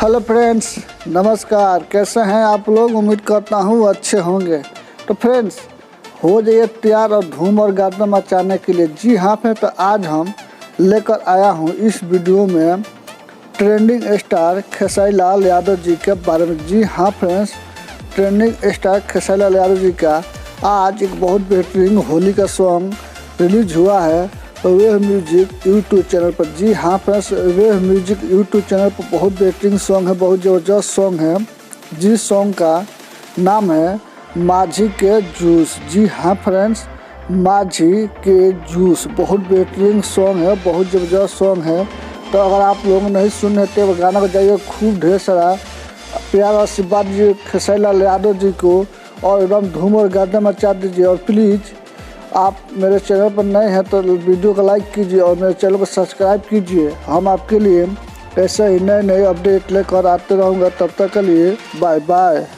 Hello friends, नमस्कार। कैसे हैं आप लोग? उम्मीद करता हूँ अच्छे होंगे। तो फ्रेंड्स, हो जाइए तैयार और धूम और गर्दा मचाने के लिए। जी हाँ फ्रेंड्स, तो आज हम लेकर आया हूँ इस वीडियो में ट्रेंडिंग स्टार खेसारी लाल यादव जी के बारे में। जी हाँ friends, trending star Khesari Lal Yadav ji का आज एक बहुत बेहतरीन होली का सॉन्ग रिलीज हुआ है वेव म्यूजिक यूट्यूब चैनल पर। जी हाँ friends, wave music YouTube channel पर बहुत बेहतरीन सॉन्ग है, बहुत ज़बरदस्त सॉन्ग है, जिस सॉन्ग का नाम है माझी के जूस। जी हाँ फ्रेंड्स, माझी के जूस बहुत बेहतरीन सॉन्ग है, बहुत ज़बरदस्त सॉन्ग है। तो अगर आप लोग नहीं सुन रहे तो गाना को जाइए, खूब ढेर सारा प्यार और आशीर्वाद दीजिए खेसारी लाल यादव जी को और एकदम धूम और गर्दा मचा दीजिए। और प्लीज़ आप मेरे चैनल पर नए हैं तो वीडियो को लाइक कीजिए और मेरे चैनल को सब्सक्राइब कीजिए। हम आपके लिए ऐसे ही नए अपडेट लेकर आते रहूँगा। तब तक के लिए बाय बाय।